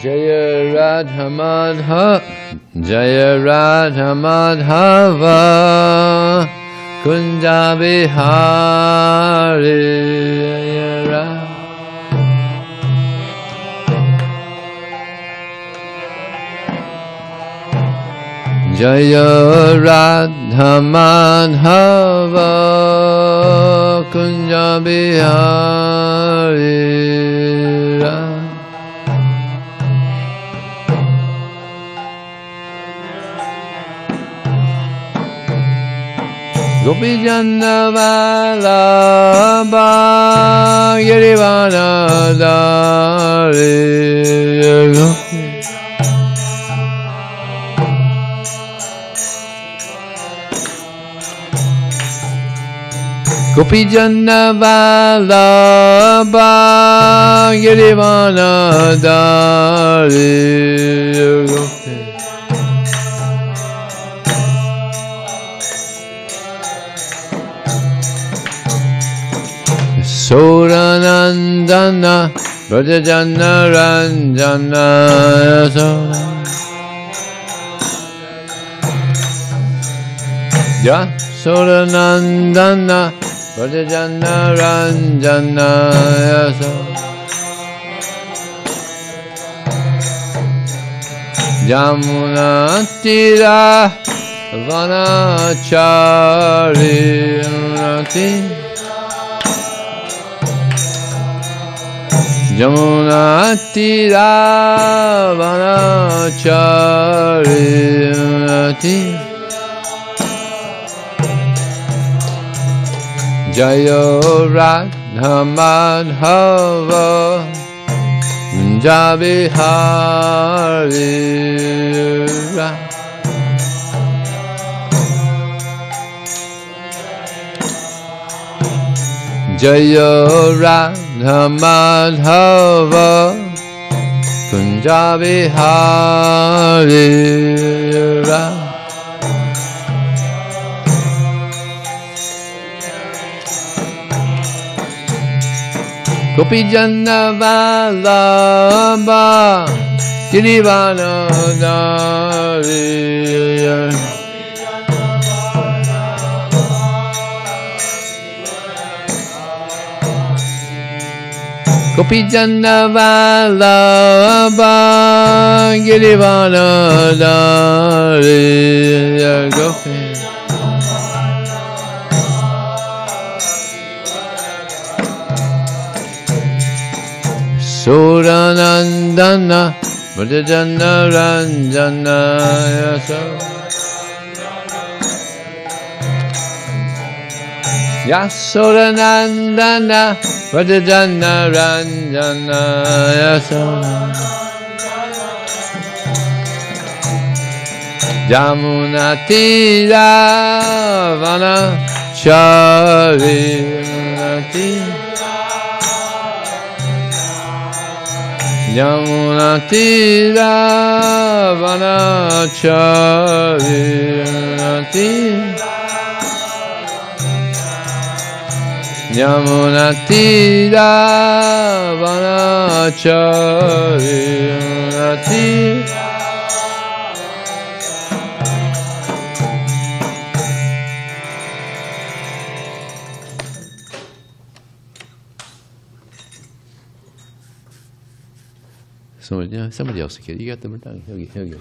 Jaya Radha Madhava, Jaya Radha Madhava, Kunda Bihari, Jaya Radha. Jaya Radha Madhava, Kunda Bihari, Gopijana Vallabha Girivana Dari Gopijana Vallabha Girivana Dari Soranandana Bhajana Ranjana Ya Soranandana Bhajana Ranjana Yamuna Tira Vanachari Yamuna Tira Vanachari Jaya Radha Madhava Jabihari Jaya Radha Madhava Kunjabihari Gopijana Vallabha Girivana Dari Gopijana Vallabha Girivana Dari Soranandana Bhajana Ranjana Yasoranandana Bhajana Ranjana Yamuna Tira Vanachari Yamuna Tira Vanachari Yamuna Tira Vanachari Somebody else can. You got them done. He'll get it.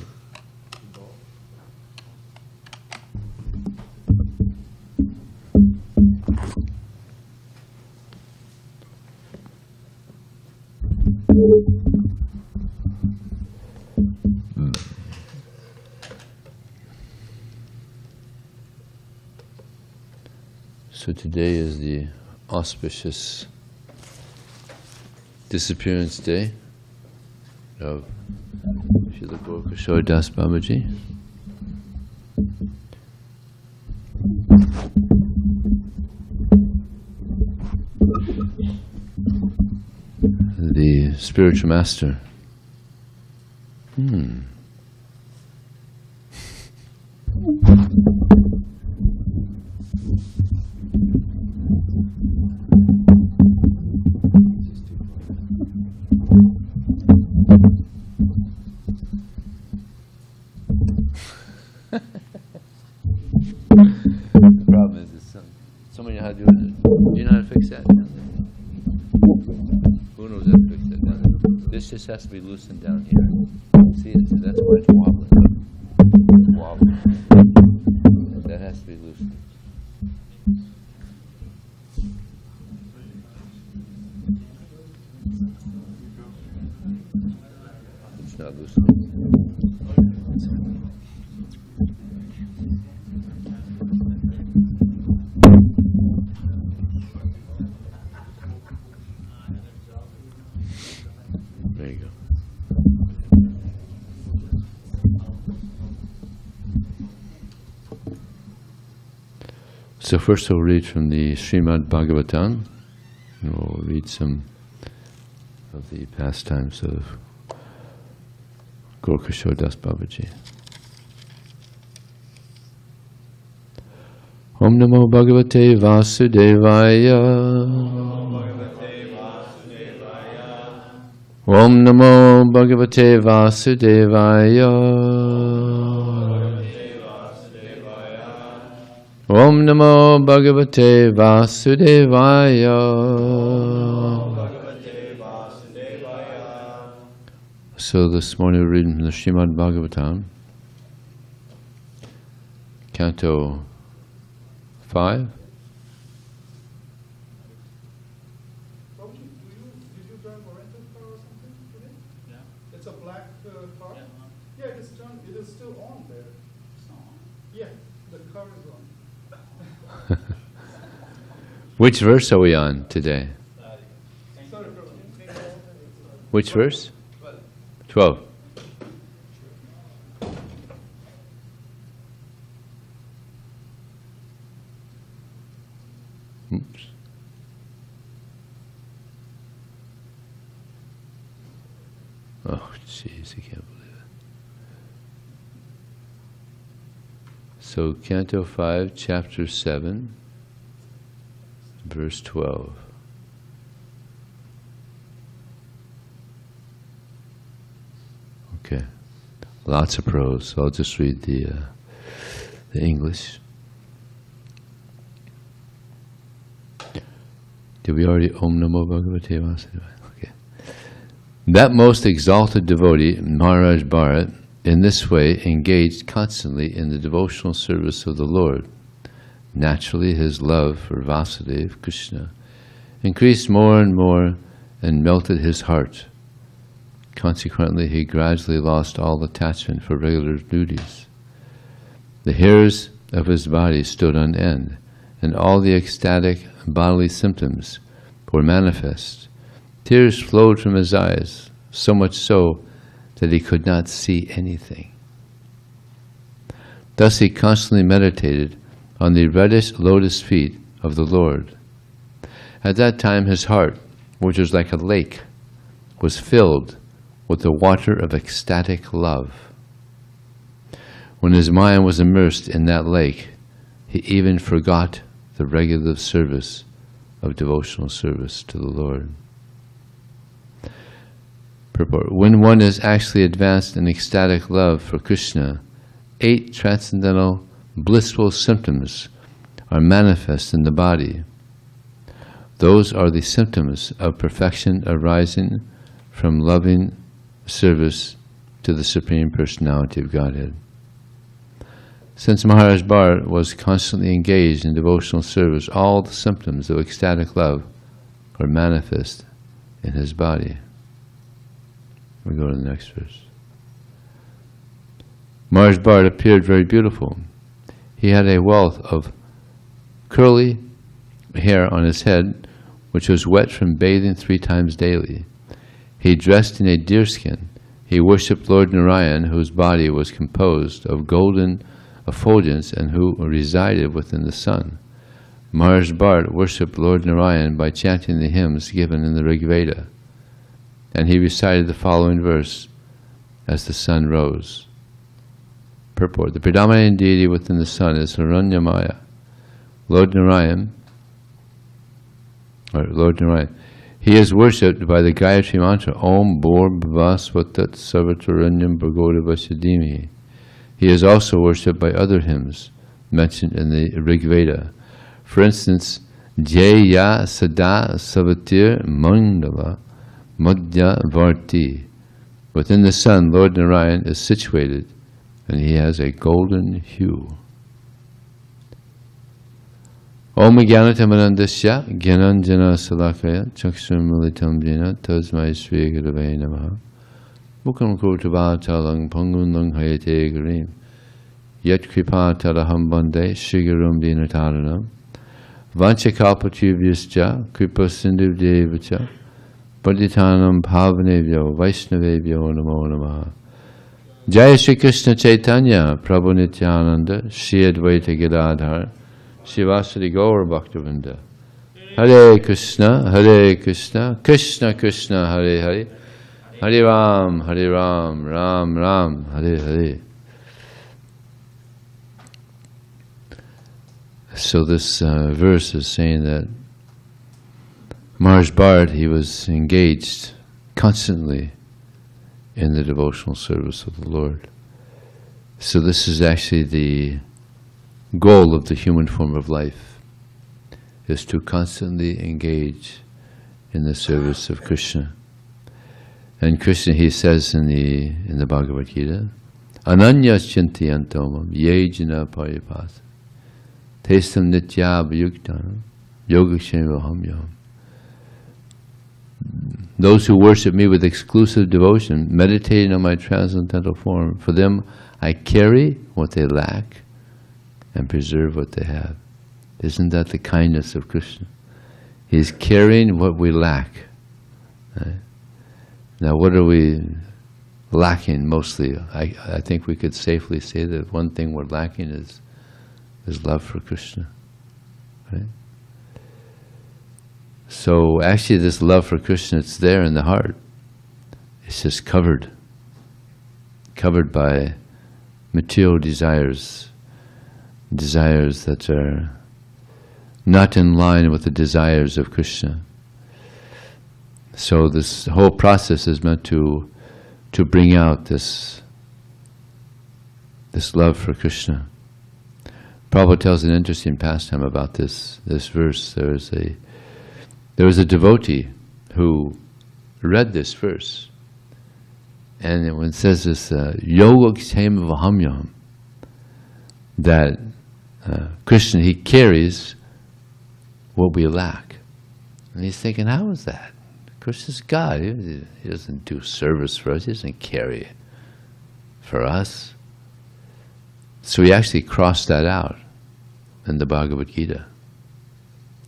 So today is the auspicious disappearance day of Srila Gaura Kishora Dasa Babaji. The spiritual master. just has to be loosened down here. See, that's why it's wobbling. It's wobbling. That has to be loosened. It's not loosened. There you go. So first we'll read from the Srimad Bhagavatam, and we'll read some of the pastimes of Gaura Kishora Dasa Babaji. Om Namo Bhagavate Vasudevaya. Om Namo Bhagavate Vasudevaya. Om Namo Bhagavate Vasudevaya. So this morning we're reading from the Srimad Bhagavatam, Canto 5. Did you drive a rental car or something today? Yeah. It's a black car? Yeah, it is turned, it is still on there. It's on? Yeah, the car is on. Which verse are we on today? Which verse? 12. Oops. Oh, jeez, I can't believe it. So, Canto 5, Chapter 7, verse 12. Okay, lots of prose, so I'll just read the English. Did we already Om Namo Bhagavate Vasudevaya? Okay. That most exalted devotee, Maharaja Bharata, in this way engaged constantly in the devotional service of the Lord. Naturally, his love for Vasudeva, Krishna, increased more and more and melted his heart. Consequently, he gradually lost all attachment for regular duties. The hairs of his body stood on end, and all the ecstatic bodily symptoms were manifest. Tears flowed from his eyes, so much so that he could not see anything. Thus he constantly meditated on the reddish lotus feet of the Lord. At that time his heart, which was like a lake, was filled with the water of ecstatic love. When his mind was immersed in that lake, he even forgot the regular service of devotional service to the Lord. Purport. When one is actually advanced in ecstatic love for Krishna, 8 transcendental blissful symptoms are manifest in the body. Those are the symptoms of perfection arising from loving service to the Supreme Personality of Godhead. Since Maharaja Bharata was constantly engaged in devotional service, all the symptoms of ecstatic love are manifest in his body. We go to the next verse. Maharaja Bharata appeared very beautiful. He had a wealth of curly hair on his head, which was wet from bathing 3 times daily. He dressed in a deerskin. He worshipped Lord Narayan, whose body was composed of golden effulgence and who resided within the sun. Maharaja Bharata worshipped Lord Narayan by chanting the hymns given in the Rig Veda, and he recited the following verse as the sun rose. Purport. The predominating deity within the sun is Hiranyamaya. Lord Narayan, he is worshipped by the Gayatri mantra, Om Bhur Bhuvasvatat Sarvataranyam Bhargota Vasyadimi. He is also worshipped by other hymns mentioned in the Rig Veda. For instance, Jaya Sada Savatir Mandala Madhyavarti. Within the sun, Lord Narayan is situated, and he has a golden hue. Om Jnanatamanandasya Jnananjana Salakaya Chakshur Militam Jena Tasmai Sri Gurave Namaha Mukam Kurtavatalang Pangunlang Hayate Garim Yat Kripa Talaham Bande Shigarum Dinataranam Vanchakalpatubhyascha Kripa Sindhu Devacha Paditanam Bhavanevyo Vaishnavevyo Namo Namaha. Jai Sri Krishna Chaitanya Prabhu Nityananda Shri Advaita Gadadhar Shivasadi Gaura Bhaktivinoda. Hare Krishna, Krishna Krishna, Hare Hare, Hare Ram, Ram Ram, Hare Hare. So this verse is saying that Maharaja Bharata, he was engaged constantly in the devotional service of the Lord. So this is actually the goal of the human form of life, is to constantly engage in the service of Krishna. And Krishna, he says in the Bhagavad Gita, Ananyas chintayantomam yejana paripasa testam nityabhayuktanam yogashevahamyam. Those who worship me with exclusive devotion, meditating on my transcendental form, for them I carry what they lack and preserve what they have. Isn't that the kindness of Krishna? He's carrying what we lack. Right? Now, what are we lacking mostly? I think we could safely say that one thing we're lacking is love for Krishna. Right? So actually this love for Krishna, it's there in the heart. It's just covered by material desires that are not in line with the desires of Krishna. So this whole process is meant to bring out this love for Krishna. Prabhupada tells an interesting pastime about this verse. There was a devotee who read this verse, and when it says this yogakshem vahamyam, that Krishna, he carries what we lack. And he's thinking, how is that? Krishna's God. He doesn't do service for us. He doesn't carry for us. So he actually crossed that out in the Bhagavad Gita.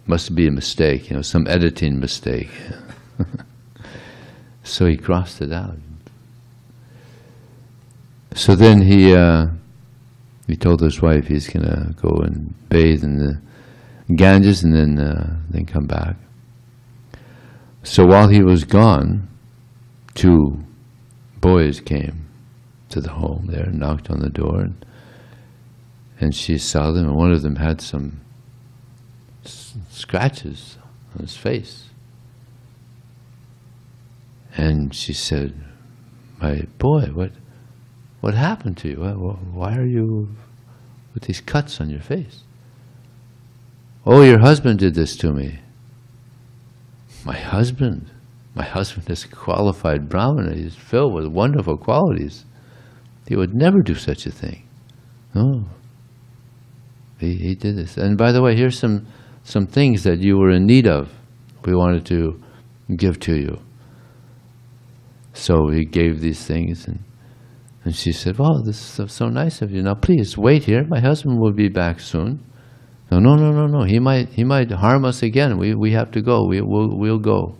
Must be a mistake, some editing mistake. So he crossed it out. So then he told his wife he's going to go and bathe in the Ganges and then come back. So while he was gone, 2 boys came to the home there, knocked on the door, and she saw them, and one of them had some scratches on his face. And she said, "My boy, what happened to you? Why are you with these cuts on your face?" "Oh, your husband did this to me." My husband is a qualified Brahmana. He's filled with wonderful qualities. He would never do such a thing. No. He did this. And by the way, here's some things that you were in need of. We wanted to give to you. So he gave these things, and she said, "Wow, this is so nice of you. Now please wait here. My husband will be back soon." No. He might harm us again. We have to go. We'll go.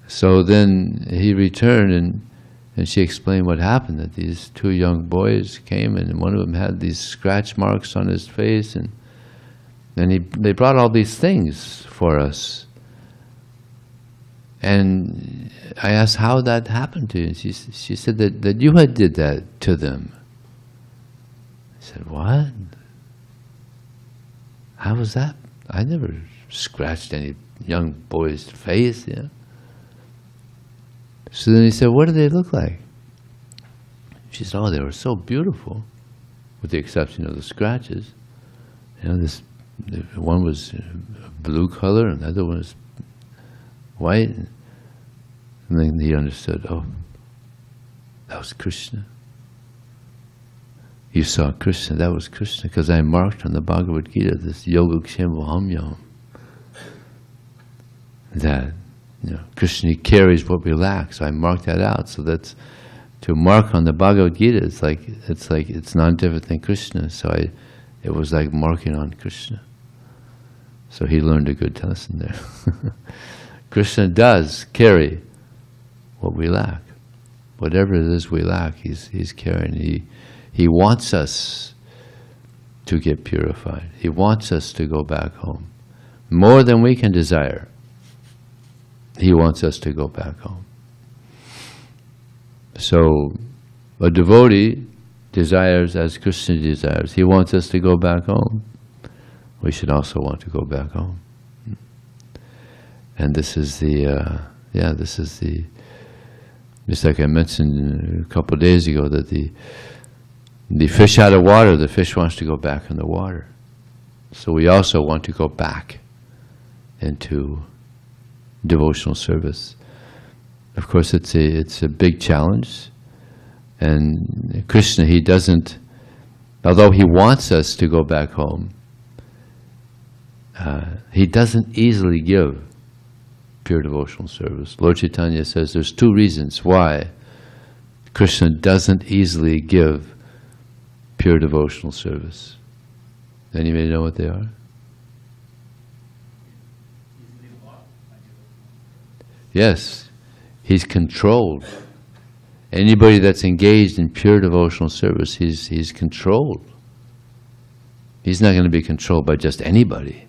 So then he returned, and she explained what happened. That these 2 young boys came, and one of them had these scratch marks on his face, and then they brought all these things for us. And I asked how that happened to you. She said that you had did that to them. I said, "What? How was that? I never scratched any young boy's face." Yeah. So then he said, "What did they look like?" She said, "Oh, they were so beautiful, with the exception of the scratches. One was blue color, and the other one was Why? And then he understood, oh, that was Krishna. You saw Krishna, that was Krishna, because I marked on the Bhagavad Gita, this Yogakshemohamyam, that Krishna carries what we lack. So I marked that out. So that's to mark on the Bhagavad Gita. It's not different than Krishna. So it was like marking on Krishna. So he learned a good lesson there. Krishna does carry what we lack. Whatever it is we lack, he's carrying. He wants us to get purified. He wants us to go back home. More than we can desire. He wants us to go back home. So, a devotee desires as Krishna desires. He wants us to go back home. We should also want to go back home. And this is just like I mentioned a couple of days ago, that the fish out of water, the fish wants to go back in the water. So we also want to go back into devotional service. Of course, it's a big challenge, and Krishna, he doesn't, although he wants us to go back home, he doesn't easily give pure devotional service. Lord Chaitanya says there's two reasons why Krishna doesn't easily give pure devotional service. Anybody know what they are? Yes, he's controlled. Anybody that's engaged in pure devotional service, he's controlled. He's not going to be controlled by just anybody.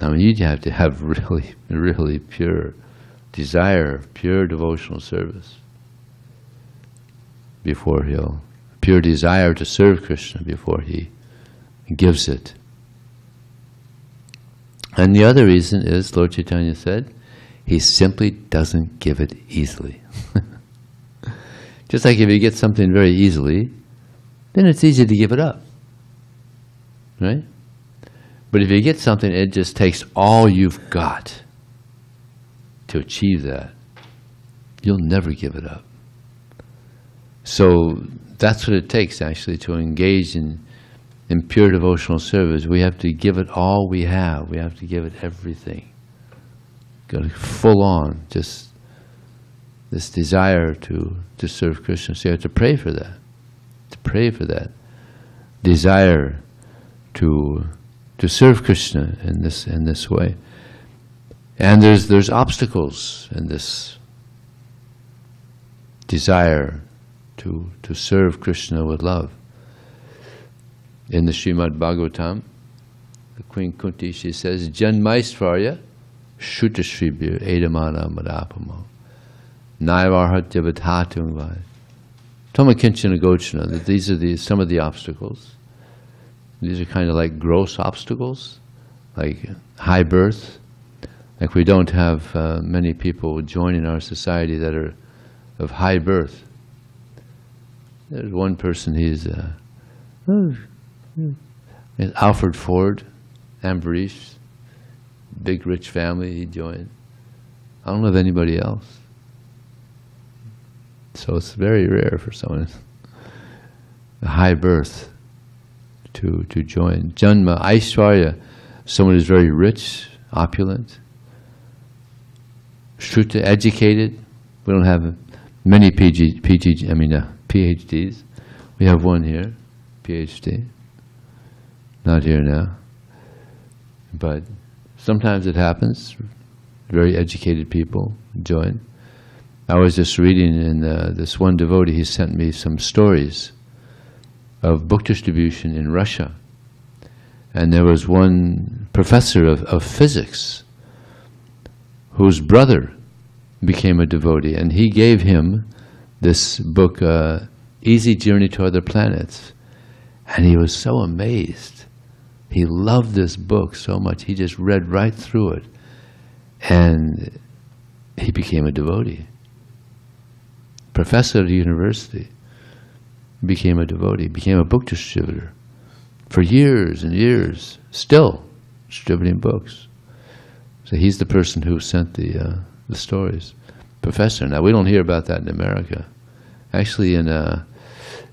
I mean, you have to have really, really pure desire, pure devotional service before pure desire to serve Krishna before he gives it. And the other reason is, Lord Chaitanya said, he simply doesn't give it easily. Just like if you get something very easily, then it's easy to give it up. Right? But if you get something, it just takes all you've got to achieve that. You'll never give it up. So that's what it takes, actually, to engage in pure devotional service. We have to give it all we have. We have to give it everything. Got to full on, just this desire to serve Krishna. So you have to pray for that. To pray for that desire to serve Krishna in this way. And there's obstacles in this desire to serve Krishna with love. In the Srimad Bhagavatam, the Queen Kunti, she says, Janmaisvarya Shutashribir Edamana Madapamo Naivarhat Javathatungvad Tomakinchana Gochana. That these are some of the obstacles. These are kind of like gross obstacles, like high birth. Like we don't have many people joining our society that are of high birth. There's one person, he's Alfred Ford, Ambarish, big rich family, he joined. I don't know of anybody else. So it's very rare for someone, a high birth, to join. Janma, Aishwarya, someone who's very rich, opulent. Shruta, educated. We don't have many PhDs. We have one here, PhD. Not here now. But sometimes it happens. Very educated people join. I was just reading in this one devotee, he sent me some stories of book distribution in Russia. And there was one professor of physics whose brother became a devotee, and he gave him this book, Easy Journey to Other Planets. And he was so amazed. He loved this book so much, he just read right through it. And he became a devotee. Professor at a university, became a devotee, became a book distributor for years and years, still distributing books. So he's the person who sent the the stories. Professor. Now, we don't hear about that in America. Actually, in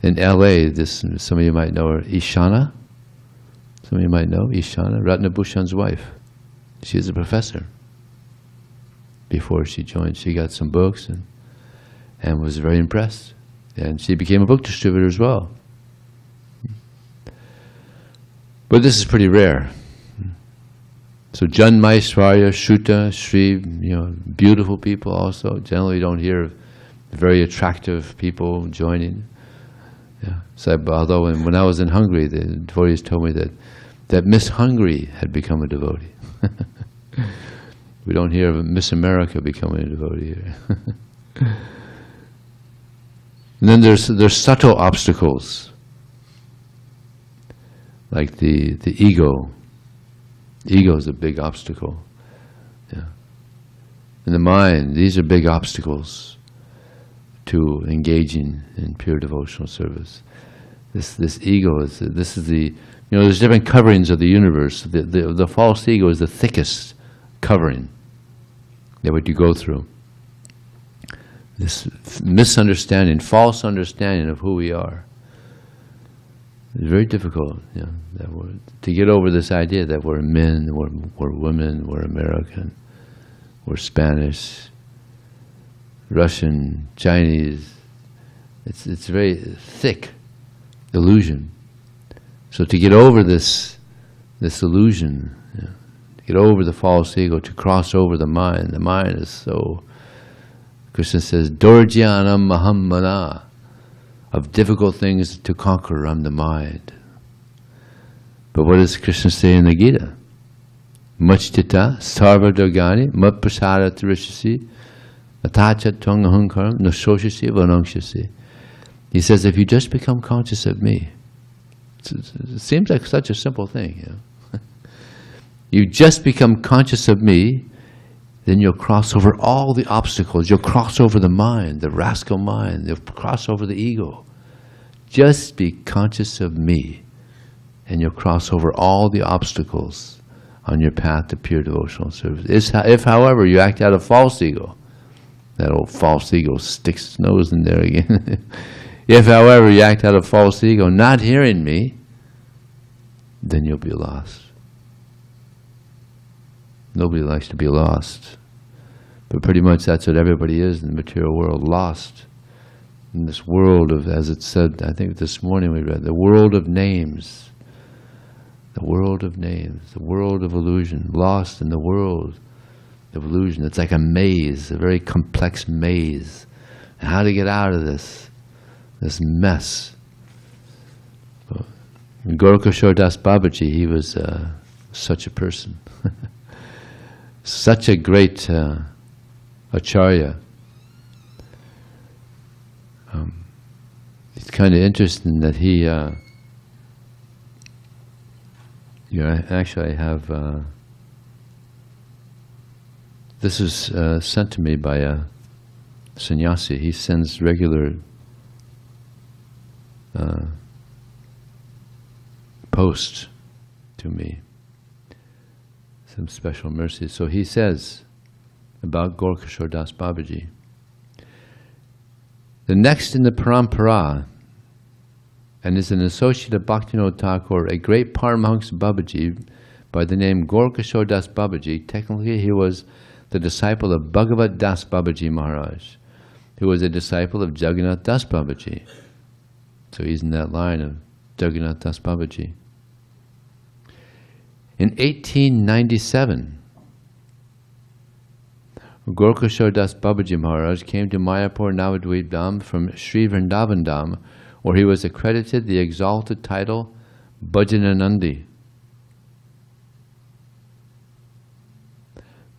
L.A., some of you might know her, Ishana. Some of you might know Ishana, Ratnabhushan's wife. She is a professor. Before she joined, she got some books and was very impressed. And she became a book distributor as well. But this is pretty rare. So Janmaishvarya, Shruta, Sri, beautiful people also. Generally don't hear of very attractive people joining. Yeah. So, although when I was in Hungary, the devotees told me that Miss Hungary had become a devotee. We don't hear of Miss America becoming a devotee here. And then there's subtle obstacles, like the ego. Ego is a big obstacle. Yeah. And the mind, these are big obstacles to engaging in pure devotional service. This ego is there's different coverings of the universe. The false ego is the thickest covering that what you go through. This misunderstanding, false understanding of who we are. It's very difficult, to get over this idea that we're men, we're women, we're American, we're Spanish, Russian, Chinese. It's a very thick illusion. So to get over this illusion, to get over the false ego, to cross over the mind is so. Krishna says, Dorjyanam Mahammana. Of difficult things to conquer, I'm the mind. But what does Krishna say in the Gita? Machchita sarva dogani mat prasada trishasi atachat tvang ahankaram nasoshasi vanangshasi. He says, if you just become conscious of me, it seems like such a simple thing. You just become conscious of me, then you'll cross over all the obstacles. You'll cross over the mind, the rascal mind. You'll cross over the ego. Just be conscious of me, and you'll cross over all the obstacles on your path to pure devotional service. If, however, you act out of false ego, that old false ego sticks its nose in there again. If, however, you act out of false ego, not hearing me, then you'll be lost. Nobody likes to be lost. But pretty much that's what everybody is in the material world, lost. In this world of, as it said, I think this morning we read, the world of names. The world of names, the world of illusion, lost in the world of illusion. It's like a maze, a very complex maze. And how to get out of this mess. Gaura Kishora Dasa Babaji, he was such a person. Such a great acharya. It's kind of interesting that he, actually I have, this is sent to me by a sannyasi. He sends regular posts to me. Some special mercy. So he says about Gaura Kishora Dasa Babaji, the next in the parampara, and is an associate of Bhaktivinoda Thakur, a great Paramahansa Babaji by the name Gaura Kishora Dasa Babaji. Technically he was the disciple of Bhagavata Dasa Babaji Maharaj, who was a disciple of Jagannatha Dasa Babaji. So he's in that line of Jagannatha Dasa Babaji. In 1897, Gaura Kishora Dasa Babaji Maharaj came to Mayapur Navadvip Dham from Sri Vrindavana Dham, where he was accredited the exalted title Bhajananandi.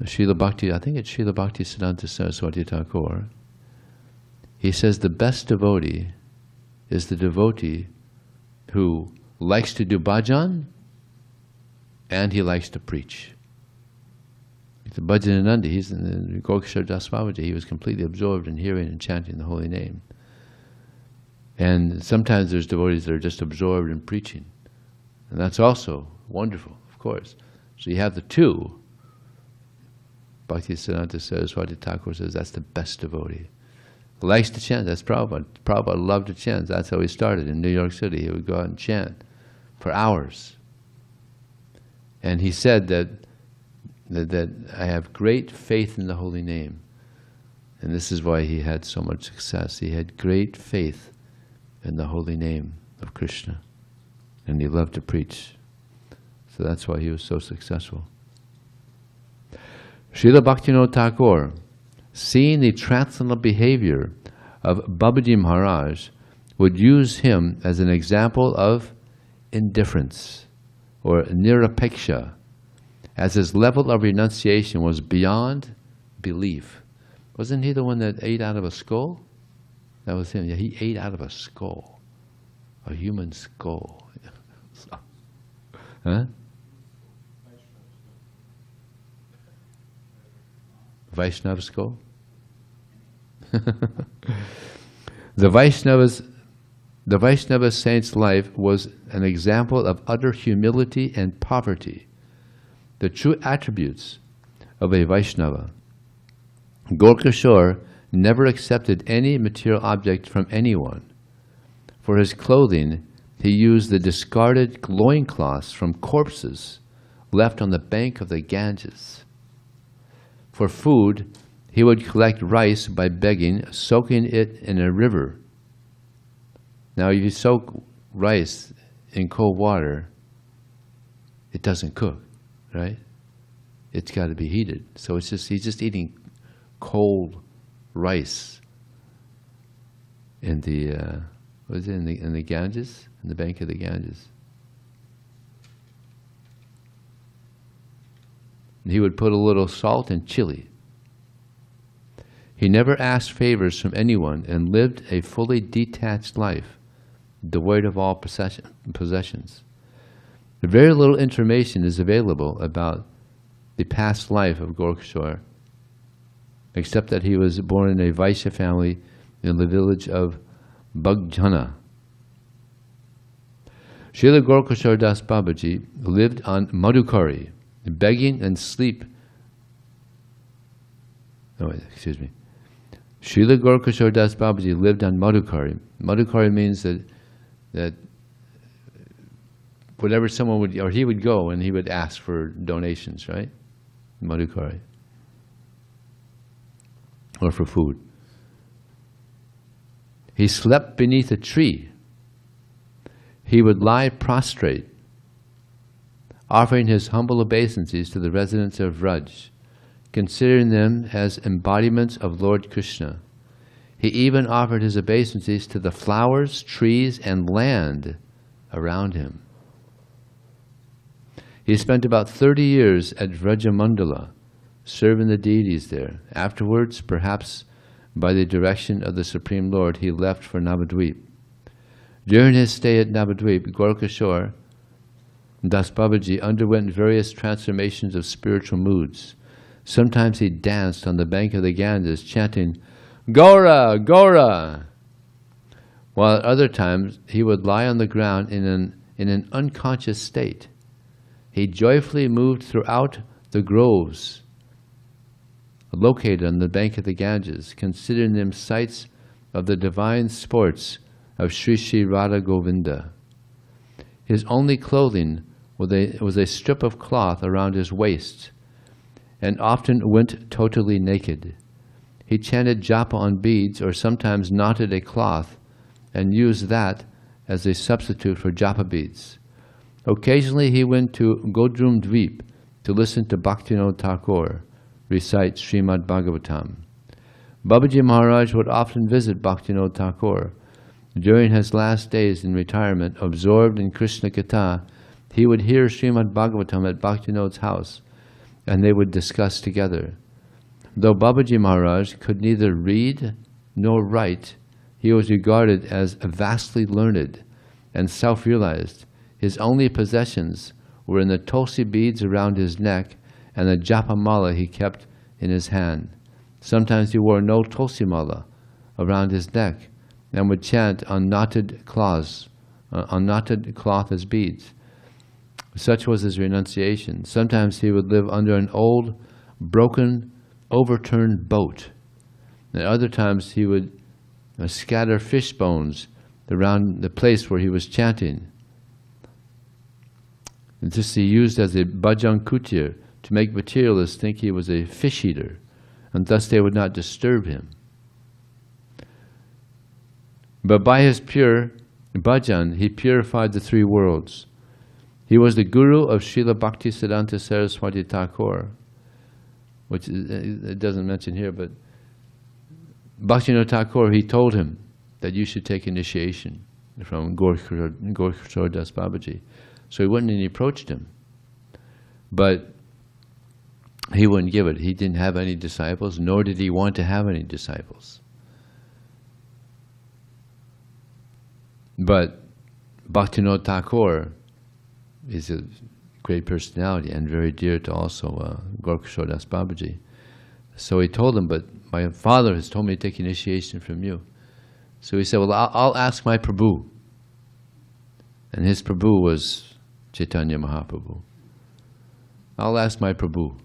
Srila Bhakti, I think it's Srila Bhakti Siddhanta Saraswati Thakur. He says the best devotee is the devotee who likes to do bhajan and he likes to preach. The Bhajananandi, he's in the Gaura Kishora Dasa Babaji, he was completely absorbed in hearing and chanting the holy name. And sometimes there's devotees that are just absorbed in preaching. And that's also wonderful, of course. So you have the two. Bhaktisiddhanta Saraswati Thakur says that's the best devotee. Likes to chant. That's Prabhupada. Prabhupada loved to chant. That's how he started in New York City. He would go out and chant for hours. And he said that I have great faith in the holy name. And this is why he had so much success. He had great faith in the holy name of Krishna. And he loved to preach. So that's why he was so successful. Srila Bhaktivinoda Thakur, seeing the transcendental behavior of Babaji Maharaj, would use him as an example of indifference or nirapeksha, as his level of renunciation was beyond belief. Wasn't he the one that ate out of a skull? That was him. Yeah, he ate out of a skull, a human skull. Huh? Vaishnava skull? The Vaishnava saint's life was an example of utter humility and poverty, the true attributes of a Vaishnava. Gaura Kishora never accepted any material object from anyone. For his clothing, he used the discarded loincloths from corpses left on the bank of the Ganges. For food, he would collect rice by begging, soaking it in a river. Now, if you soak rice in cold water, it doesn't cook, right? It's got to be heated. So he's just eating cold rice in the in the Ganges, in the bank of the Ganges. And he would put a little salt and chili. He never asked favors from anyone and lived a fully detached life, devoid of all possessions. Very little information is available about the past life of Gaura Kishora, except that he was born in a Vaishya family in the village of Bhajana. Srila Gaura Kishora Dasa Babaji lived on Madhukari, begging and sleep. Srila Gaura Kishora Dasa Babaji lived on Madhukari. Madhukari means that whatever someone would, or he would go and he would ask for donations, right? Madhukari. Or for food. He slept beneath a tree. He would lie prostrate, offering his humble obeisances to the residents of Vraj, considering them as embodiments of Lord Krishna. He even offered his obeisances to the flowers, trees, and land around him. He spent about 30 years at Vrajamandala, serving the deities there. Afterwards, perhaps by the direction of the Supreme Lord, he left for Navadvip. During his stay at Navadvip, Gaura Kishora Dasa Babaji underwent various transformations of spiritual moods. Sometimes he danced on the bank of the Ganges, chanting, "Gaura, Gaura!" While at other times he would lie on the ground in an unconscious state. He joyfully moved throughout the groves located on the bank of the Ganges, considering them sites of the divine sports of Sri Sri Radha Govinda. His only clothing was a strip of cloth around his waist, and often went totally naked. He chanted japa on beads, or sometimes knotted a cloth and used that as a substitute for japa beads. Occasionally he went to Godrum Dvip to listen to Bhaktivinoda Thakur recite Srimad Bhagavatam. Babaji Maharaj would often visit Bhaktivinoda Thakur. During his last days in retirement, absorbed in Krishna Katha, he would hear Srimad Bhagavatam at Bhaktivinoda's house, and they would discuss together. Though Babaji Maharaj could neither read nor write, he was regarded as vastly learned and self-realized. His only possessions were in the tulsi beads around his neck and the japa mala he kept in his hand. Sometimes he wore no tulsi mala around his neck and would chant on knotted cloth as beads. Such was his renunciation. Sometimes he would live under an old, broken overturned boat. And at other times he would scatter fish bones around the place where he was chanting. And this he used as a bhajan kutir to make materialists think he was a fish eater, and thus they would not disturb him. But by his pure bhajan, he purified the three worlds. He was the guru of Srila Bhaktisiddhanta Saraswati Thakur, which it doesn't mention here, but Bhaktivinoda Thakur, he told him that you should take initiation from Gaura Kishora Dasa Babaji. So he went and he approached him. But he wouldn't give it. He didn't have any disciples, nor did he want to have any disciples. But Bhaktivinoda Thakur is a great personality and very dear to also Gaura Kishora Dasa Babaji. So he told him, but my father has told me to take initiation from you. So he said, well, I'll ask my Prabhu. And his Prabhu was Chaitanya Mahaprabhu. I'll ask my Prabhu.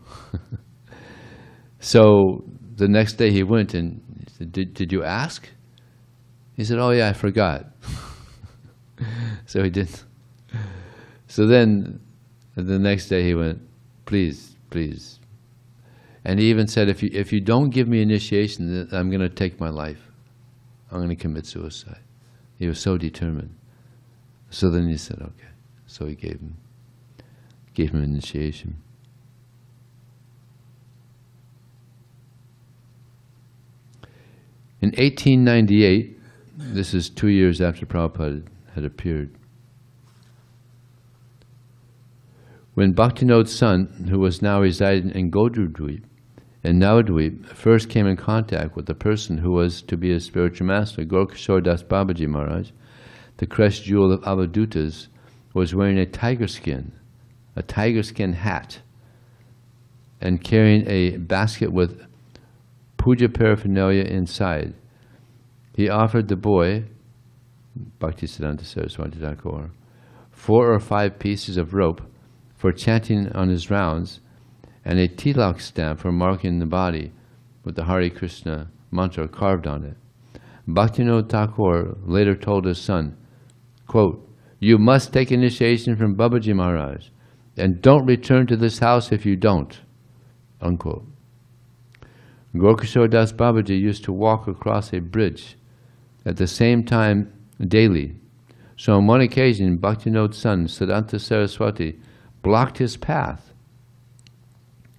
So the next day he went and he said, did you ask? He said, oh yeah, I forgot. So he didn't. So then the next day he went, please, please. And he even said, if you don't give me initiation, then I'm going to take my life. I'm going to commit suicide. He was so determined. So then he said, okay. So he gave him initiation. In 1898, this is 2 years after Prabhupada had appeared, when Bhaktivinoda's son, who was now residing in Godrudweep and Navadweep, first came in contact with the person who was to be his spiritual master, Gaura Kishora Dasa Babaji Maharaj, the crest jewel of Avadutas, was wearing a tiger skin hat, and carrying a basket with puja paraphernalia inside. He offered the boy, Bhaktisiddhanta Saraswati Thakur, 4 or 5 pieces of rope for chanting on his rounds, and a tilak stamp for marking the body with the Hare Krishna mantra carved on it. Bhaktivinoda Thakur later told his son, quote, you must take initiation from Babaji Maharaj, and don't return to this house if you don't, unquote. Gaura Kishora Dasa Babaji used to walk across a bridge at the same time daily. So on one occasion, Bhaktivinoda's son, Siddhanta Saraswati, blocked his path,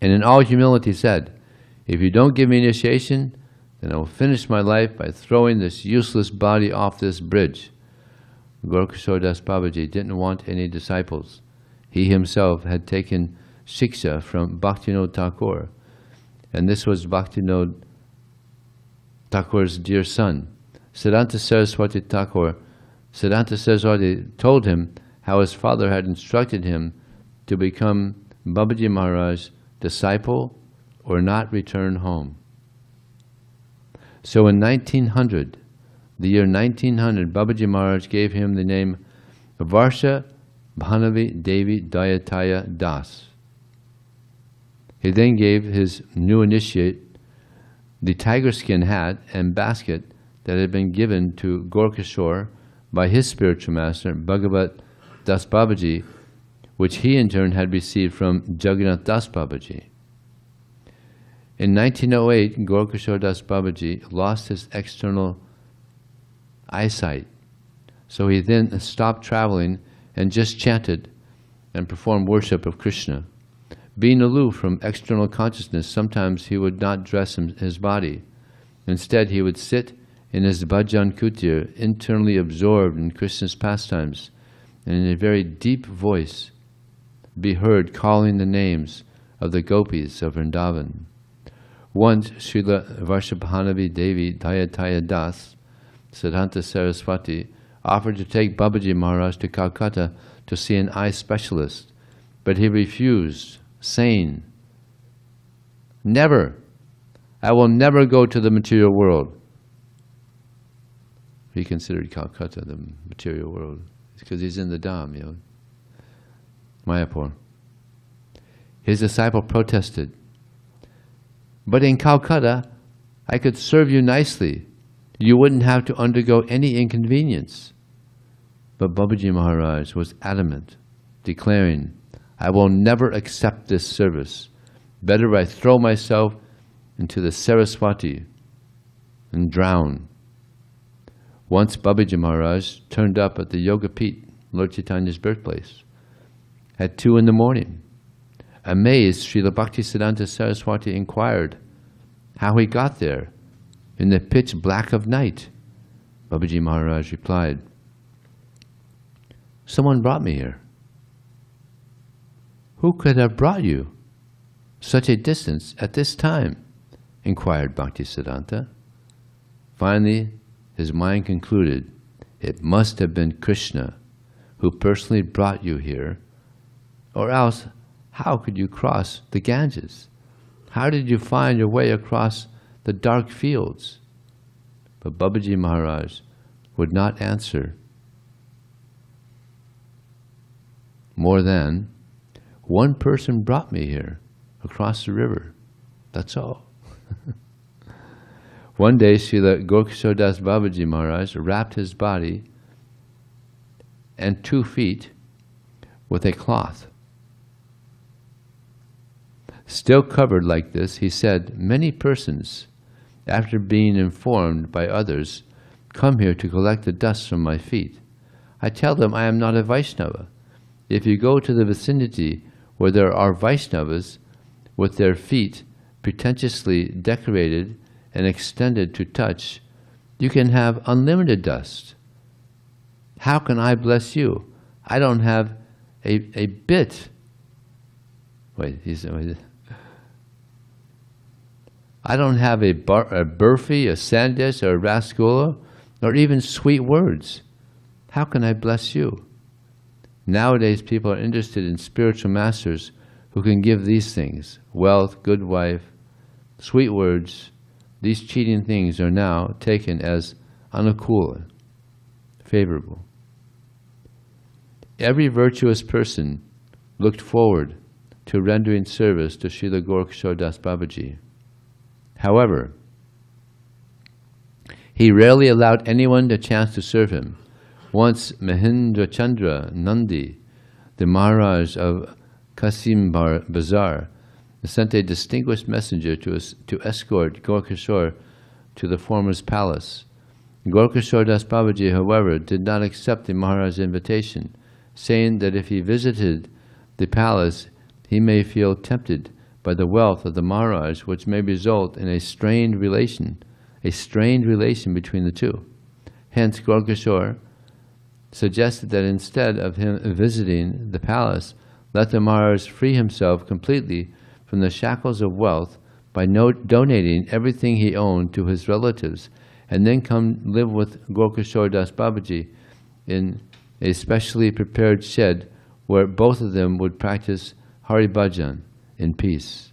and in all humility said, if you don't give me initiation, then I will finish my life by throwing this useless body off this bridge. Gaura Kishora Dasa Babaji didn't want any disciples. He himself had taken shiksha from Bhaktivinoda Thakur, and this was Bhaktivinoda Thakur's dear son. Siddhanta Saraswati Thakur, Siddhanta Saraswati told him how his father had instructed him to become Babaji Maharaj's disciple or not return home. So in 1900, the year 1900, Babaji Maharaj gave him the name Varsha Bhanavi Devi Dayataya Das. He then gave his new initiate the tiger skin hat and basket that had been given to Gaura Kishora by his spiritual master, Bhagavata Dasa Babaji, which he in turn had received from Jagannatha Dasa Babaji. In 1908, Gaura Kishora Dasa Babaji lost his external eyesight, so he then stopped traveling and just chanted and performed worship of Krishna. Being aloof from external consciousness, sometimes he would not dress his body. Instead, he would sit in his bhajan kutir, internally absorbed in Krishna's pastimes, and in a very deep voice be heard calling the names of the gopis of Vrindavana. Once, Srila Varshabhanavi Devi Dayataya Das, Siddhanta Saraswati, offered to take Babaji Maharaj to Calcutta to see an eye specialist, but he refused, saying, "Never! I will never go to the material world." He considered Calcutta the material world because he's in the Dham, you know, Mayapur. His disciple protested, But in Calcutta, I could serve you nicely. You wouldn't have to undergo any inconvenience. But Babaji Maharaj was adamant, declaring, I will never accept this service. Better I throw myself into the Saraswati and drown. Once Babaji Maharaj turned up at the Yoga Pit, Lord Chaitanya's birthplace, at 2 in the morning. Amazed, Srila Bhaktisiddhanta Saraswati inquired how he got there in the pitch black of night. Babaji Maharaj replied, someone brought me here. Who could have brought you such a distance at this time? Inquired Bhaktisiddhanta. Finally, his mind concluded, it must have been Krishna who personally brought you here, or else how could you cross the Ganges? How did you find your way across the dark fields? But Babaji Maharaj would not answer more than, one person brought me here across the river. That's all. One day, Srila Gaura Kishora Dasa Babaji Maharaj wrapped his body and 2 feet with a cloth. Still covered like this, he said, many persons, after being informed by others, come here to collect the dust from my feet. I tell them I am not a Vaishnava. If you go to the vicinity where there are Vaishnavas with their feet pretentiously decorated and extended to touch, you can have unlimited dust. How can I bless you? I don't have a bit. Wait, I don't have a burfi, a sandesh, or a rasgulla, or even sweet words. How can I bless you? Nowadays, people are interested in spiritual masters who can give these things: wealth, good wife, sweet words. These cheating things are now taken as anukula, favorable. Every virtuous person looked forward to rendering service to Srila Gaura Kishora Dasa Babaji. However, he rarely allowed anyone the chance to serve him. Once Mahendra Chandra Nandi, the Maharaj of Kasim Bazar, sent a distinguished messenger to escort Gaura Kishora to the former's palace. Gaura Kishora Dasa Babaji, however, did not accept the Maharaj's invitation, saying that if he visited the palace, he may feel tempted by the wealth of the Maharaj, which may result in a strained relation between the two. Hence, Gaura Kishora suggested that instead of him visiting the palace, let the Maharaj free himself completely from the shackles of wealth by donating everything he owned to his relatives, and then come live with Gaura Kishora Dasa Babaji in a specially prepared shed where both of them would practice Hari Bhajan in peace.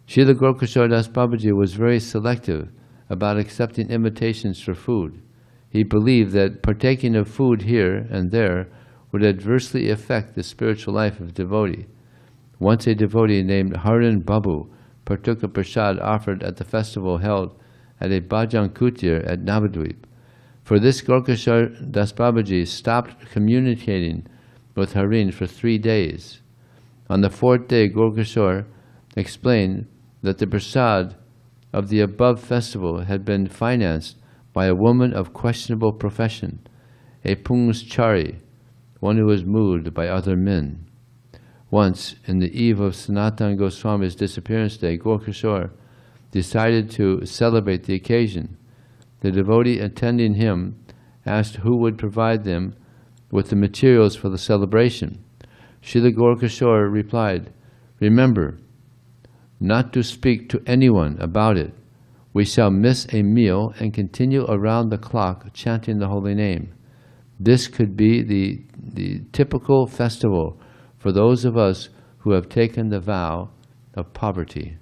Srila Gaura Kishora Dasa Babaji was very selective about accepting invitations for food. He believed that partaking of food here and there would adversely affect the spiritual life of a devotee. Once a devotee named Haran Babu partook of prasad offered at the festival held at a bhajan kutir at Navadvip. For this, Gaura Kishora Dasa Babaji stopped communicating with Harin for 3 days. On the 4th day, Gaura Kishora explained that the prasad of the above festival had been financed by a woman of questionable profession, a pungschari, one who was moved by other men. Once, in the eve of Sanatana Goswami's disappearance day, Gaura Kishora decided to celebrate the occasion. The devotee attending him asked who would provide them with the materials for the celebration. Srila Gaura Kishora replied, "Remember not to speak to anyone about it. We shall miss a meal and continue around the clock chanting the holy name. This could be the typical festival for those of us who have taken the vow of poverty."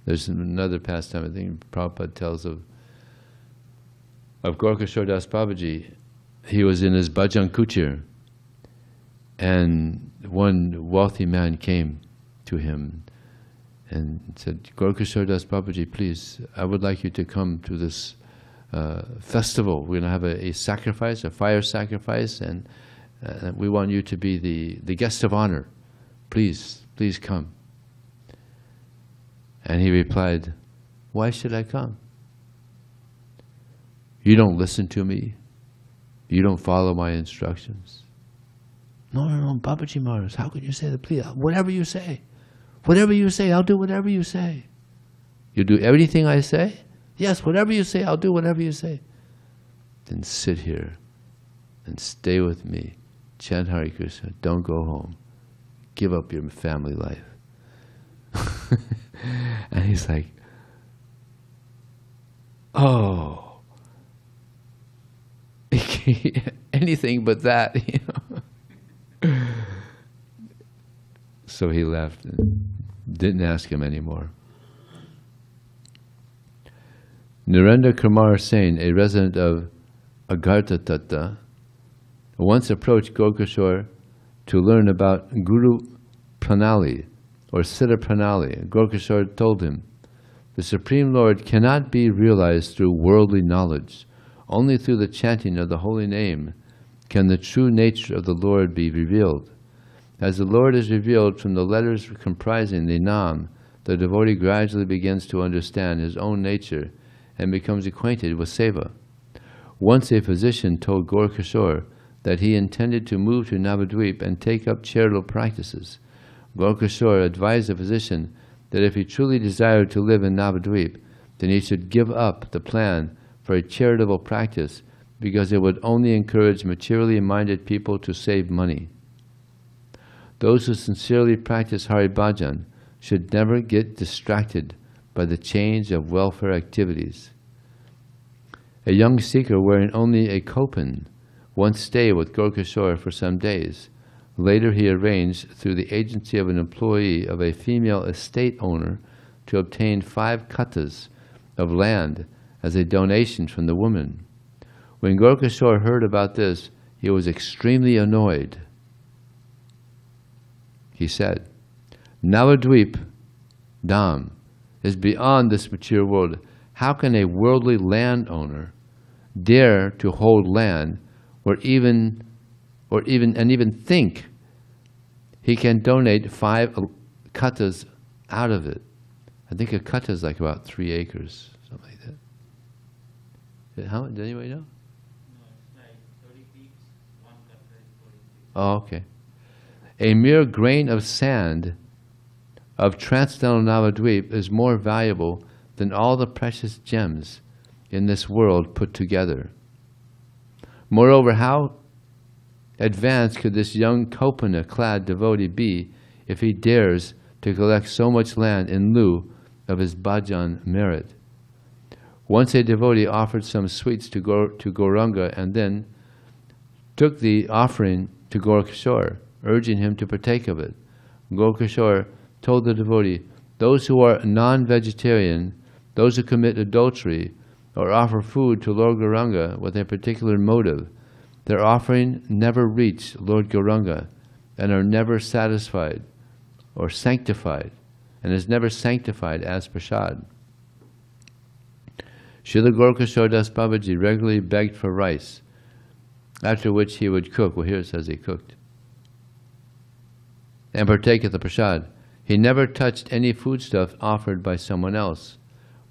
There's another pastime, I think Prabhupada tells of Gaura Kishora Dasa Babaji. He was in his bhajan kutir, and one wealthy man came to him, and said, Gaura Kishora Dasa Babaji, please, I would like you to come to this festival. We're going to have a sacrifice, a fire sacrifice, and we want you to be the guest of honor. Please, please come. And he replied, why should I come? You don't listen to me. You don't follow my instructions. No, Babaji Maharaj, how can you say that? Please, whatever you say. Whatever you say, I'll do whatever you say. You do everything I say? Yes, whatever you say, I'll do whatever you say. Then sit here and stay with me. Chant Hare Krishna. Don't go home. Give up your family life. And he's like, oh, anything but that, you know. So he left and didn't ask him anymore. Narendra Kumar Sen, a resident of Agartha, once approached Gaura Kishora to learn about Guru Pranali, or Siddha Pranali. Gaura Kishora told him, the Supreme Lord cannot be realized through worldly knowledge. Only through the chanting of the holy name can the true nature of the Lord be revealed. As the Lord is revealed from the letters comprising the Nam, the devotee gradually begins to understand his own nature and becomes acquainted with seva. Once a physician told Gaura Kishora that he intended to move to Navadvip and take up charitable practices. Gaura Kishora advised the physician that if he truly desired to live in Navadvip, then he should give up the plan for a charitable practice, because it would only encourage materially minded people to save money. Those who sincerely practice Hari Bhajan should never get distracted by the change of welfare activities. A young seeker wearing only a kopan once stayed with Gaura Kishora for some days. Later he arranged, through the agency of an employee of a female estate owner, to obtain 5 kattas of land as a donation from the woman. When Gaura Kishora heard about this, he was extremely annoyed. He said, Navadvip Dham is beyond this material world. How can a worldly landowner dare to hold land or even think he can donate 5 kattas out of it? I think a katta is like about 3 acres, something like that. How much? Does anybody know? No, it's like 30 feet, 1 katta is 40 feet. Oh, okay. A mere grain of sand of transcendental Navadvip is more valuable than all the precious gems in this world put together. Moreover, how advanced could this young kopana-clad devotee be if he dares to collect so much land in lieu of his bhajan merit? Once a devotee offered some sweets to Gauranga and then took the offering to Gaura Kishora, urging him to partake of it. Gaura Kishora told the devotee, those who are non-vegetarian, those who commit adultery, or offer food to Lord Gauranga with a particular motive, their offering never reach Lord Gauranga and are never satisfied or sanctified, and is never sanctified as prasad. Srila Gaura Kishora Dasa Babaji regularly begged for rice, after which he would cook. Well, here it says he cooked, and partake of the prasad. He never touched any foodstuff offered by someone else.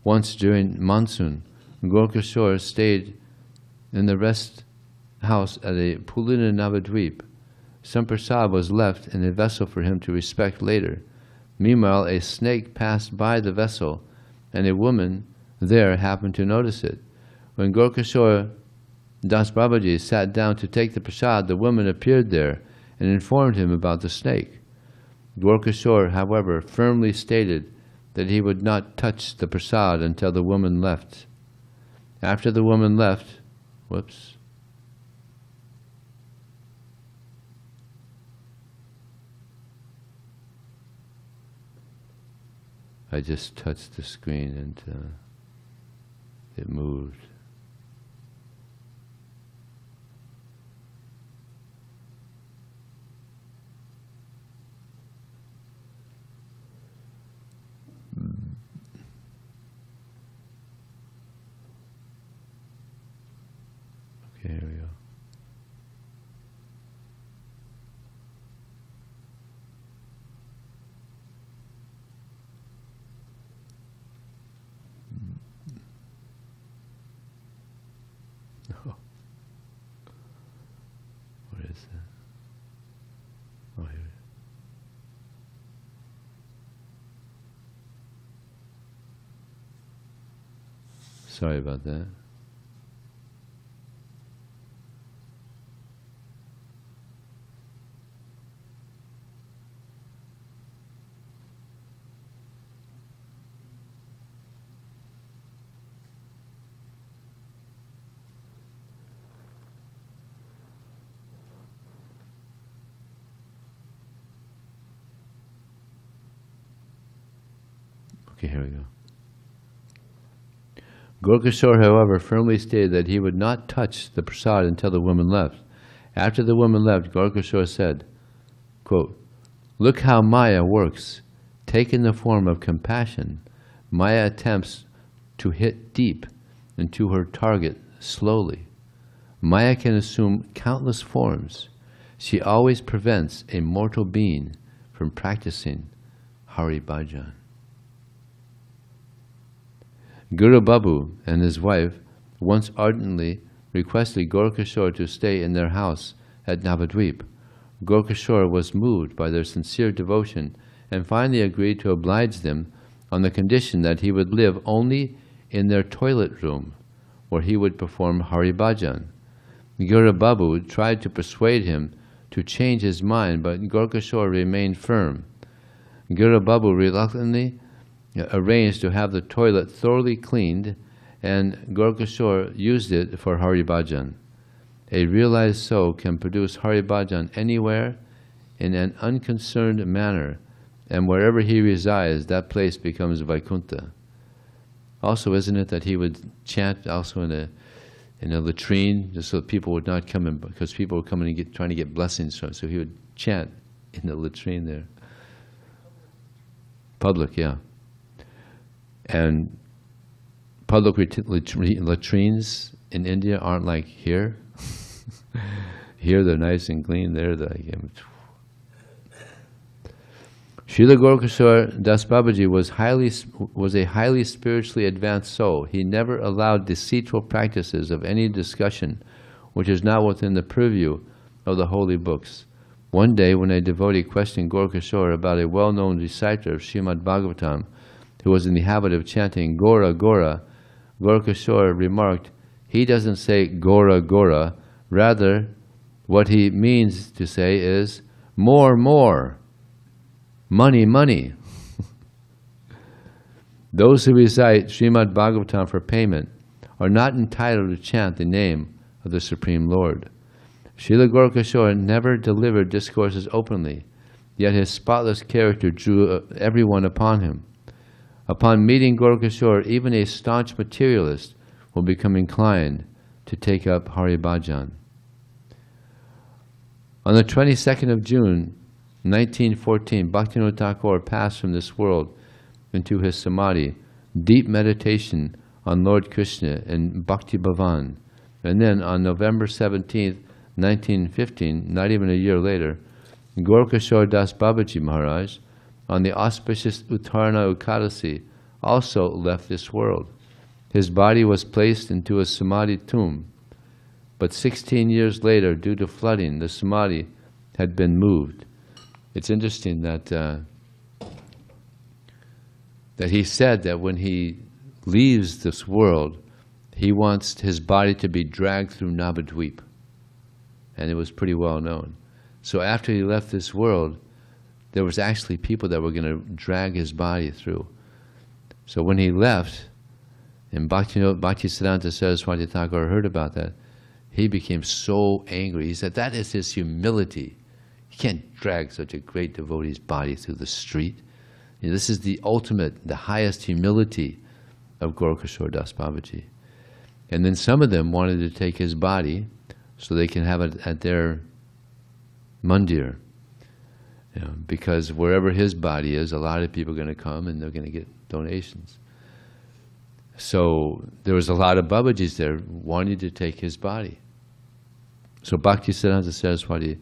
Once during monsoon, Gaura Kishora stayed in the rest house at a Pulina Navadvip. Some prasad was left in a vessel for him to respect later. Meanwhile, a snake passed by the vessel, and a woman there happened to notice it. When Gaura Kishora Dasa Babaji sat down to take the prasad, the woman appeared there and informed him about the snake. Gaura Kishora, however, firmly stated that he would not touch the prasad until the woman left. After the woman left, I just touched the screen and it moved. Sorry about that. Okay, here we go. Gaura Kishora, however, firmly stated that he would not touch the prasad until the woman left. After the woman left, Gaura Kishora said, quote, "Look how Maya works. Taking the form of compassion, Maya attempts to hit deep into her target slowly. Maya can assume countless forms. She always prevents a mortal being from practicing Hari Bhajan." Guru Babu and his wife once ardently requested Gaura Kishora to stay in their house at Navadvip. Gaura Kishora was moved by their sincere devotion and finally agreed to oblige them on the condition that he would live only in their toilet room, where he would perform Hari Bhajan. Guru Babu tried to persuade him to change his mind, but Gaura Kishora remained firm. Guru Babu reluctantly arranged to have the toilet thoroughly cleaned, and Gaura Kishora used it for Hari Bhajan. A realized soul can produce Hari Bhajan anywhere in an unconcerned manner, and wherever he resides, that place becomes Vaikuntha. Also, isn't it that he would chant also in a latrine, just so that people would not come in, because people were coming and trying to get blessings from him, so he would chant in the latrine there. Public, yeah. And public latrines in India aren't like here. Here they're nice and clean. There they're like, Srila Gaura Kishora Dasa Babaji was a highly spiritually advanced soul. He never allowed deceitful practices of any discussion which is not within the purview of the holy books. One day, when a devotee questioned Gaura Kishora about a well-known reciter of Srimad Bhagavatam, who was in the habit of chanting Gaura Gaura, Gaura Kishora remarked, "He doesn't say Gaura Gaura, rather what he means to say is more, more, money, money." Those who recite Srimad Bhagavatam for payment are not entitled to chant the name of the Supreme Lord. Srila Gaura Kishora never delivered discourses openly, yet his spotless character drew everyone upon him. Upon meeting Gaura Kishora, even a staunch materialist will become inclined to take up Hari Bhajan. On the 22nd of June, 1914, Bhaktivinoda Thakur passed from this world into his samadhi, deep meditation on Lord Krishna in Bhakti Bhavan. And then on November 17th, 1915, not even a year later, Gaura Kishora Dasa Babaji Maharaj, on the auspicious Uttarana Ekadasi, also left this world. His body was placed into a samadhi tomb, but 16 years later, due to flooding, the samadhi had been moved. It's interesting that that he said that when he leaves this world, he wants his body to be dragged through Navadvip, and it was pretty well known. So after he left this world, there was actually people that were going to drag his body through. So when he left, and Bhaktisiddhanta Saraswati Thakur heard about that, he became so angry. He said, that is his humility. You can't drag such a great devotee's body through the street. You know, this is the ultimate, the highest humility of Gaura Kishora Dasa Babaji. And then some of them wanted to take his body so they can have it at their mandir. You know, because wherever his body is, a lot of people are going to come and they're going to get donations. So there was a lot of Babajis there wanting to take his body. So Bhaktisiddhanta Saraswati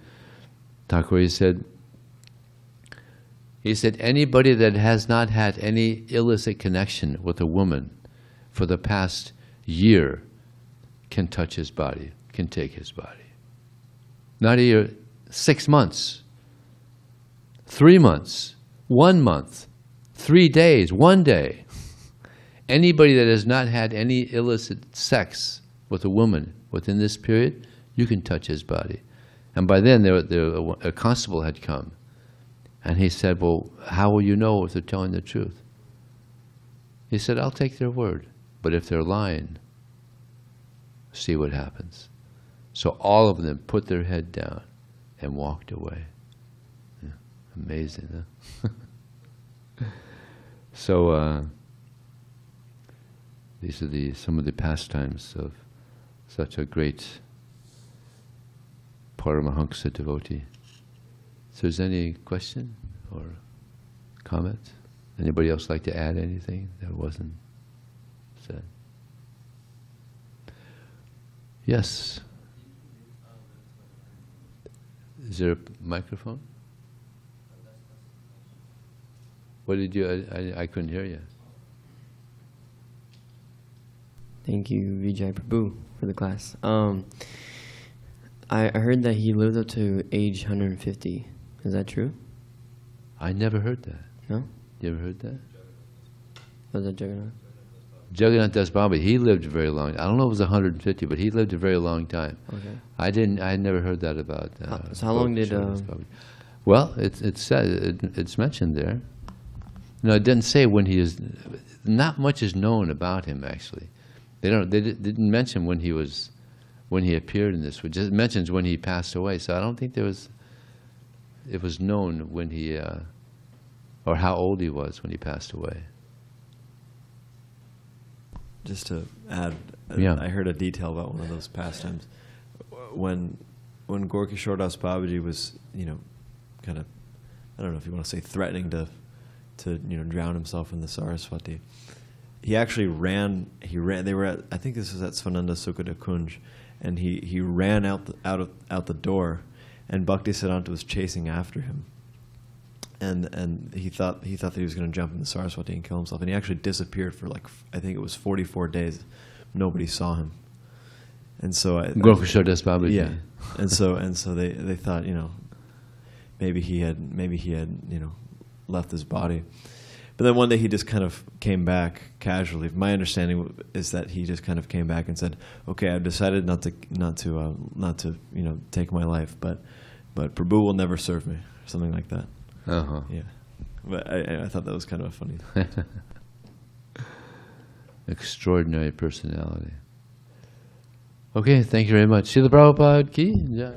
Thakur, he said, anybody that has not had any illicit connection with a woman for the past year can touch his body, can take his body. Not a year, 6 months, 3 months, 1 month, 3 days, 1 day. anybody that has not had any illicit sex with a woman within this period, you can touch his body. And by then, a constable had come. And he said, well, how will you know if they're telling the truth? He said, I'll take their word. But if they're lying, see what happens. So all of them put their head down and walked away. Yeah, amazing, huh? So these are some of the pastimes of such a great Paramahansa devotee. So is there any question or comment? Anybody else like to add anything that wasn't said? Yes. Is there a microphone? What did you, I couldn't hear you. Thank you, Vijay Prabhu, for the class. I heard that he lived up to age 150. Is that true? I never heard that. No? You ever heard that? Was that Jagannath? Jagannatha Dasa Babaji, he lived a very long. I don't know if it was 150, but he lived a very long time. Okay. I had never heard that about. So how long did? Well, it's said, it's mentioned there. No, it didn't say when he is. Not much is known about him actually. They didn't mention when he appeared in this. It just mentions when he passed away. So I don't think it was known when he or how old he was when he passed away. Just to add, Yeah. I heard a detail about one of those pastimes. When Gaura Kishora Dasa Babaji was, kind of, I don't know if you want to say threatening to drown himself in the Saraswati, he actually ran. They were at, I think this was at Svananda Sukhada Kunj, and he ran out the door, and Bhaktisiddhanta was chasing after him. And he thought that he was going to jump in the Saraswati and kill himself, and he actually disappeared for I think it was 44 days. Nobody saw him, and so Gaura Kishora Dasa Babaji. Yeah, and so they thought maybe he had left his body, but then one day he just kind of came back casually. My understanding is that he just kind of came back and said, "Okay, I've decided not to take my life, but Prabhu will never serve me," or something like that. Uh-huh. Yeah, but I thought that was kind of a funny. Extraordinary personality. Okay, thank you very much. Srila Prabhupada ki jai.